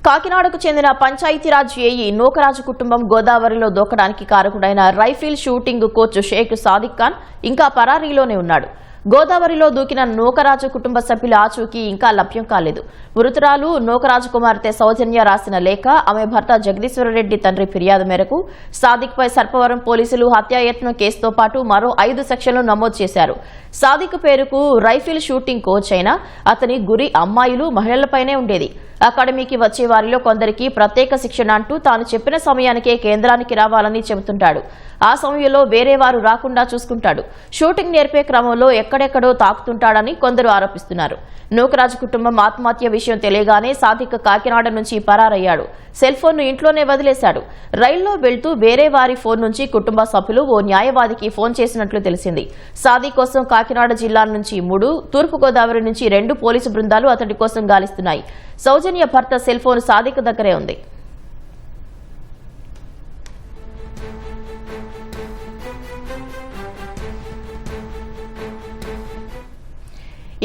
కాకినాడకు చెందిన పంచాయతీరాజ్ ఏఈ నూకరాజు కుటుంబం గోదావరిలో దూకడానికి కారకుడైన rifle shooting coach Shaik Sadiq Khan ఇంకా పరారీలోనే ఉన్నాడు. గోదావరిలో దూకిన నూకరాజు కుటుంబ సభ్యుల ఆచూకీ ఇంకా లభ్యం కాలేదు. మృతురాలు నూకరాజు కుమార్తె సౌజన్య రాసిన లేఖ, ఆమె భర్త జగదీశ్వరరెడ్డి తండ్రి ఫిర్యాదు మేరకు సాదిక్ పై సర్పవరం పోలీసులు హత్యాయత్నం కేసుతో పాటు మరో 5 సెక్షన్లు నమోదు చేశారు. సాదిక్ పేరుకు రైఫిల్ షూటింగ్ కోచ్ అయినా అతని గురి అమ్మాయిలు, మహిళలపైనే ఉండేది. అకాడమీకి వచ్చే వారిలో కొందరికి ప్రత్యేక శిక్షణ అంటూ తాను చెప్పిన సమయానికే కేంద్రానికి రావాలని చెబుతుంటాడు. ఆ సమయంలో వేరే వారు రాకుండా చూసుకుంటాడు. షూటింగ్ నేర్పే క్రమంలో ఎక్కడెక్కడో తాకుతుంటాడని కొందరు ఆరోపిస్తున్నారు. నూకరాజు కుటుంబం ఆత్మహత్య విషయం తెలియగానే సాదిక్ కాకినాడ నుంచి పరారయ్యాడు. సెల్ ఫోన్ ను ఇంట్లోనే వదిలేశాడు. రైల్లో వెళ్తూ వేరే వారి ఫోన్ నుంచి కుటుంబ సభ్యులు ఓ న్యాయవాదికి ఫోన్ చేసినట్లు తెలిసింది. సాదిక్ కోసం కాకినాడ జిల్లా నుంచి 3, తూర్పుగోదావరి నుంచి 2 పోలీసు బృందాలు అతడి కోసం గాలిస్తున్నాయి. సౌజన్య భర్త సెల్ ఫోన్ సాదిక్ దగ్గరే ఉంది.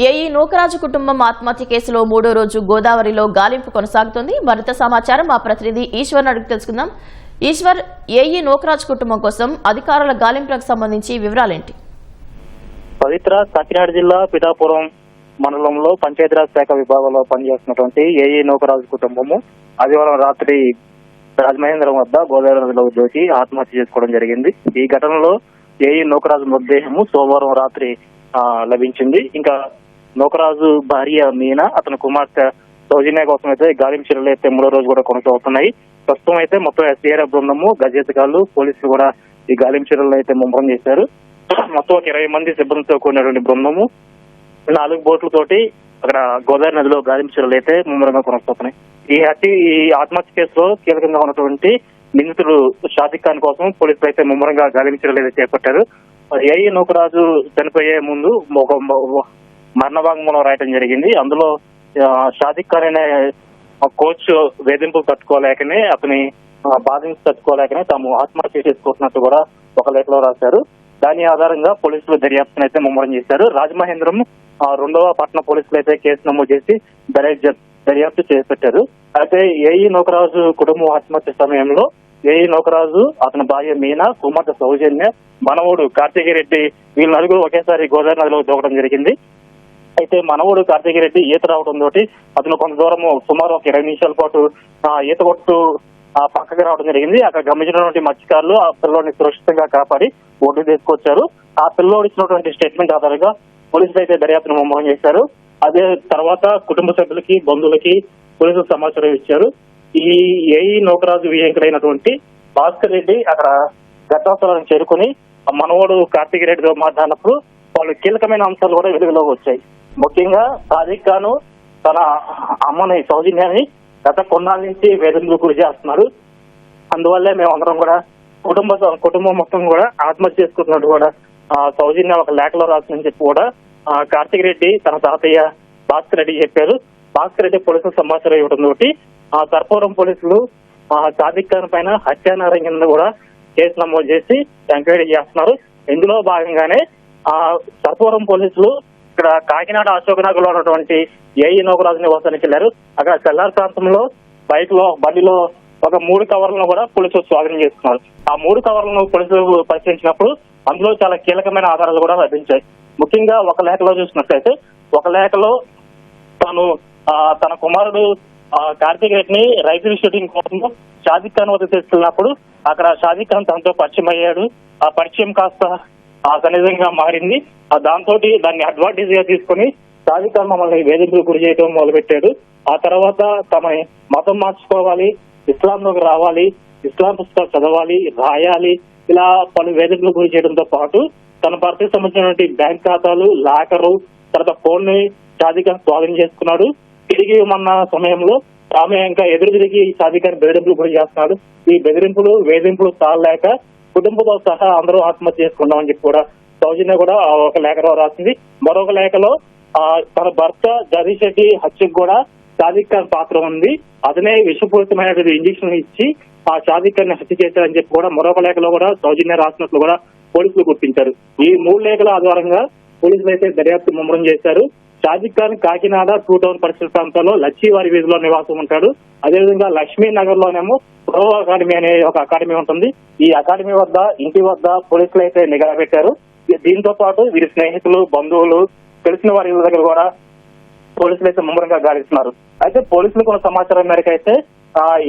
ఏఈ నూకరాజు కుటుంబం ఆత్మహత్య కేసులో 3వ రోజు గోదావరిలో గాలింపు కొనసాగుతోంది. మరింత సమాచారం మా ప్రతినిధి ఈశ్వర్ అడిగి తెలుసుకుందాం. ఈశ్వర్, ఏఈ నూకరాజు కుటుంబం కోసం అధికారుల గాలింపులకు సంబంధించి వివరాలేంటి? పవిత్ర కాకినాడ జిల్లా పిఠాపురం మండలంలో పంచాయతీరాజ్ శాఖ విభాగంలో పనిచేస్తున్నటువంటి ఏఈ నూకరాజు కుటుంబము ఆదివారం రాత్రి రాజమహేంద్రం వద్ద గోదావరి నదిలో దూకి ఆత్మహత్య చేసుకోవడం జరిగింది. ఈ ఘటనలో ఏఈ నూకరాజు మృతదేహము సోమవారం రాత్రి లభించింది. ఇంకా నూకరాజు భార్య మీనా, అతని కుమార్తె సౌజన్య కోసం అయితే గాలింపు చర్యలు అయితే 3వ రోజు కూడా కొనసాగుతున్నాయి. ప్రస్తుతం అయితే మొత్తం ఎస్డీఆర్ఎఫ్ బృందము, గజేతగాళ్లు, పోలీసులు కూడా ఈ గాలింపు చర్యలు అయితే ముమ్మరం చేశారు. మొత్తం ఒక 20 మంది సిబ్బందితో కూడినటువంటి బృందము 4 బోట్లతోటి అక్కడ గోదావరి నదిలో గాలింపు చర్యలు అయితే ముమ్మరంగా కొనసాగుతున్నాయి. ఈ ఆత్మహత్య కేసులో కీలకంగా ఉన్నటువంటి నిందితుడు సాదిక్ ఖాన్ కోసం పోలీసులు అయితే ముమ్మరంగా గాలింపు చర్యలు అయితే చేపట్టారు. ఏఈ నూకరాజు చనిపోయే ముందు ఒక మరణ వాంగ్మూలం రాయటం జరిగింది. అందులో సాదిక్ ఖాన్ అనే కోచ్ వేధింపులు తట్టుకోలేకనే, అతని బాధించి తట్టుకోలేకనే తాము ఆత్మహత్య చేసుకుంటున్నట్టు కూడా ఒక లేఖలో రాశారు. దాని ఆధారంగా పోలీసులు దర్యాప్తును అయితే ముమ్మరం చేశారు. రాజమహేంద్రం 2వ పట్టణ పోలీసులు అయితే కేసు నమోదు చేసి దర్యాప్తు చేపట్టారు. అయితే ఏఈ నూకరాజు కుటుంబం ఆత్మహత్య సమయంలో ఏఈ నూకరాజు, అతని భార్య మీనా, కుమార్తె సౌజన్య, మనవడు కార్తికేయరెడ్డి వీళ్ళ 4 ఒకేసారి గోదావరి నదిలో దూకడం జరిగింది. అయితే మనవడు కార్తికేయరెడ్డి ఈత రావడంతో అతను కొంత దూరం సుమారు ఒక 20 నిమిషాల పాటు ఈత కొట్టు పక్కకి రావడం జరిగింది. అక్కడ గమనించినటువంటి మత్స్యకారులు ఆ పిల్లోడిని సురక్షితంగా కాపాడి ఒడ్డు తీసుకొచ్చారు. ఆ పిల్లోడు ఇచ్చినటువంటి స్టేట్మెంట్ ఆధారంగా పోలీసులు అయితే దర్యాప్తును ముమ్మరం చేశారు. అదే తర్వాత కుటుంబ సభ్యులకి, బంధువులకి పోలీసులు సమాచారం ఇచ్చారు. ఈ ఏఈ నూకరాజు వియంకుడైనటువంటి భాస్కర్ రెడ్డి అక్కడ ఘటనాస్థలాన్ని చేరుకుని మనవడు కార్తికేయరెడ్డితో మాట్లాడినప్పుడు వాళ్ళు కీలకమైన అంశాలు కూడా వెలుగులోకి వచ్చాయి. ముఖ్యంగా సాదిక్ ఖాన్ తన అమ్మని సౌజన్యాన్ని గత కొన్నాళ్ళ నుంచి వేధింపులకు గురి చేస్తున్నారు. అందువల్లే మేమందరం కూడా కుటుంబం మొత్తం కూడా ఆత్మహత్య చేసుకుంటున్నట్టు కూడా సౌజన్య ఒక లేఖలో రాసిందని చెప్పి కూడా కార్తికేయరెడ్డి తన తాతయ్య భాస్కర్ రెడ్డి చెప్పారు. భాస్కర్ రెడ్డి పోలీసులు సమాచారం ఇవ్వడంతో సర్పవరం పోలీసులు సాదిక్ ఖాన్ పైన హత్యానేరం కింద కూడా కేసు నమోదు చేసి ఎంక్వైరీ చేస్తున్నారు. ఇందులో భాగంగానే సర్పవరం పోలీసులు ఇక్కడ కాకినాడ అశోక్ నగర్ లో ఉన్నటువంటి ఏఈ నూకరాజు నివాసానికి వెళ్లారు. అక్కడ తెల్లారి ప్రాంతంలో బండిలో ఒక 3 కవర్లను కూడా పోలీసులు స్వాధీనం చేసుకున్నారు. ఆ 3 కవర్లను పోలీసులు పరిశీలించినప్పుడు అందులో చాలా కీలకమైన ఆధారాలు కూడా లభించాయి. ముఖ్యంగా ఒక లేఖలో చూసినట్లయితే, ఒక లేఖలో తన కుమారుడు కార్తికేయరెడ్డిని రైఫిల్ షూటింగ్ కోసం సాదిక్ ఖాన్ వద్ద తీసుకెళ్ళినప్పుడు అక్కడ సాదిక్ ఖాన్ తనతో పరిచయం అయ్యాడు. ఆ పరిచయం కాస్త సన్నిధంగా మారింది. దాంతో దాన్ని అడ్వాంటేజ్ గా తీసుకుని సాదిక్ ఖాన్ మమ్మల్ని వేధింపులు గురి చేయడం మొదలుపెట్టాడు. ఆ తర్వాత తమ మతం మార్చుకోవాలి, ఇస్లాంలోకి రావాలి, ఇస్లాం పుస్తకాలు చదవాలి, రాయాలి, ఇలా పలు వేధింపులు గురి చేయడంతో పాటు తన భర్తకు సంబంధించినటువంటి బ్యాంక్ ఖాతాలు, లాకరు, తర్వాత ఫోన్ ని సాదిక్ ఖాన్ స్వాధీనం చేసుకున్నాడు. తిరిగి ఉన్న సమయంలో ఆమె ఇంకా ఎదురు తిరిగి సాదిక్ ఖాన్ బెదిరింపులు గురి చేస్తున్నాడు. ఈ బెదిరింపులు, వేధింపులు తాళలేక కుటుంబంతో సహా అందరూ ఆత్మహత్య చేసుకున్నామని చెప్పి కూడా సౌజన్య కూడా ఒక లేఖలో రాసింది. మరొక లేఖలో తన భర్త జగదీష్ రెడ్డి హత్యకు కూడా సాదిక్ ఖాన్ పాత్ర ఉంది, అతనే విషపూరితమైనటువంటి ఇంజక్షన్ ఇచ్చి ఆ సాదిక్ ఖాన్ హత్య చేశారని చెప్పి కూడా మరొక లేఖలో కూడా సౌజన్య రాసినట్లు కూడా పోలీసులు గుర్తించారు. ఈ 3 లేఖల ఆధారంగా పోలీసులు అయితే దర్యాప్తు ముమ్మరం చేశారు. షాజిద్ ఖాన్ కాకినాడ 2 టౌన్ పరిసర ప్రాంతాల్లో లచ్చివారి వీధిలో నివాసం ఉంటాడు. అదేవిధంగా లక్ష్మీ నగర్ లోనేమో ప్రో అకాడమీ అనే ఒక అకాడమీ ఉంటుంది. ఈ అకాడమీ వద్ద ఇంటి వద్ద పోలీసులు అయితే నిఘా పెట్టారు. దీంతో పాటు వీరి స్నేహితులు, బంధువులు, తెలిసిన వారి ఇళ్ళ దగ్గర కూడా పోలీసులు అయితే ముమ్మరంగా గాలిస్తున్నారు. అయితే పోలీసులకు ఉన్న సమాచారం మేరకు అయితే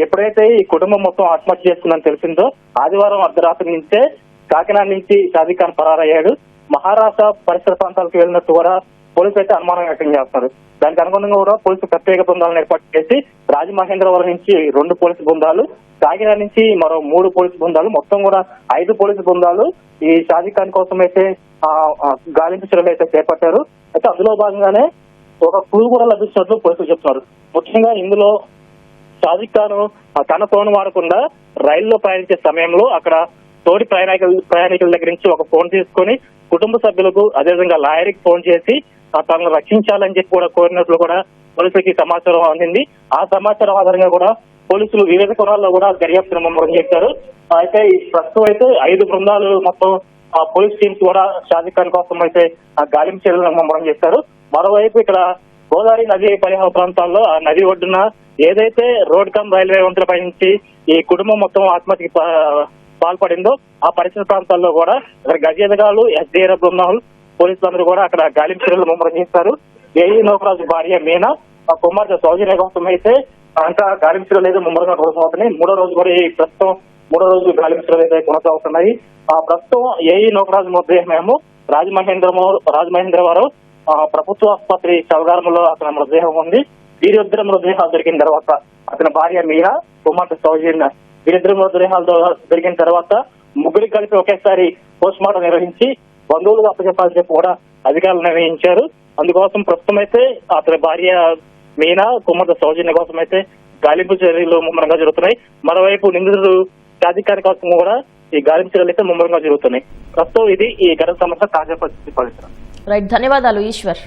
ఎప్పుడైతే ఈ కుటుంబం మొత్తం ఆత్మహత్య చేసుకుందని తెలిసిందో ఆదివారం అర్ధరాత్రి నుంచే కాకినాడ నుంచి షాజిద్ ఖాన్ పరారయ్యాడు. మహారాష్ట్ర పరిసర ప్రాంతాలకు వెళ్ళినట్టు కూడా పోలీసులు అయితే అనుమానం వ్యక్తం చేస్తున్నారు. దానికి అనుగుణంగా కూడా పోలీసులు ప్రత్యేక బృందాలను ఏర్పాటు చేసి రాజమహేంద్రవరం నుంచి 2 పోలీసు బృందాలు, కాకినాడ నుంచి మరో 3 పోలీసు బృందాలు, మొత్తం కూడా 5 పోలీసు బృందాలు ఈ షాజిద్ ఖాన్ కోసం అయితే గాలింపు చర్యలు అయితే చేపట్టారు. అయితే అందులో భాగంగానే ఒక క్లూ కూడా లభిస్తున్నట్లు పోలీసులు చెప్తున్నారు. ముఖ్యంగా ఇందులో షాజిద్ ఖాన్ తన ఫోన్ వాడకుండా రైల్లో ప్రయాణించే సమయంలో అక్కడ తోటి ప్రయాణికుల దగ్గర నుంచి ఒక ఫోన్ తీసుకొని కుటుంబ సభ్యులకు అదేవిధంగా లాయర్కి ఫోన్ చేసి తనను రక్షించాలని చెప్పి కూడా కోరినట్లు కూడా పోలీసులకి సమాచారం అందింది. ఆ సమాచారం ఆధారంగా కూడా పోలీసులు వివిధ కోణాల్లో కూడా దర్యాప్తును ముమ్మరం చేశారు. అయితే ఈ ప్రస్తుతం అయితే 5 బృందాలు మొత్తం పోలీస్ టీమ్స్ కూడా షాజిద్ ఖాన్ కోసం అయితే గాలింపు చర్యలను ముమ్మరం చేశారు. మరోవైపు ఇక్కడ గోదావరి నది పరిసర ప్రాంతాల్లో ఆ నది ఒడ్డున ఏదైతే రోడ్ కమ్ రైల్వే వంతులపై నుంచి ఈ కుటుంబం మొత్తం ఆత్మహత్యకి పాల్పడిందో ఆ పరిసర ప్రాంతాల్లో కూడా గజేదగాలు, ఎస్డీఆర్ఎఫ్ బృందాలు, పోలీసులందరూ కూడా అక్కడ గాలింపు చర్యలు ముమ్మరం చేస్తారు. ఏఈ నోకరాజు భార్య మీనా, కుమార్తె సౌజన్య కోసం అయితే ఇంకా గాలింపు చర్యలు అయితే ముమ్మరంగా కొనసాగుతున్నాయి. 3వ రోజు కూడా ఈ ప్రస్తుతం 3వ రోజు గాలింపు చర్యలు అయితే కొనసాగుతున్నాయి. ప్రస్తుతం ఏఈ నోకరాజు మృతదేహమేమో రాజమహేంద్రవరం ప్రభుత్వ ఆసుపత్రి శవగారంలో అతని మృతదేహం ఉంది. వీరిద్దరు మృతదేహాలు దొరికిన తర్వాత అతని భార్య మీనా, కుమార్తె సౌజన్య వీరిద్దరు మృతదేహాలు దొరికిన తర్వాత ముగ్గురికి కలిపి ఒకేసారి పోస్ట్ మార్టం నిర్వహించి బంధువులకు అప్పచెప్పాలని చెప్పి కూడా అధికారులు నిర్ణయించారు. అందుకోసం ప్రస్తుతం అయితే అతని భార్య మీనా, కుమార్తె సౌజన్య కోసం అయితే గాలింపు చర్యలు ముమ్మరంగా జరుగుతున్నాయి. మరోవైపు నిందితుడు షాజిద్ ఖాన్ కోసం కూడా ఈ గాలింపు చర్యలు అయితే ముమ్మరంగా జరుగుతున్నాయి. ప్రస్తుతం ఇది ఈ ఘటన సమస్య తాజా పరిస్థితి. రైట్, ధన్యవాదాలు ఈశ్వర్.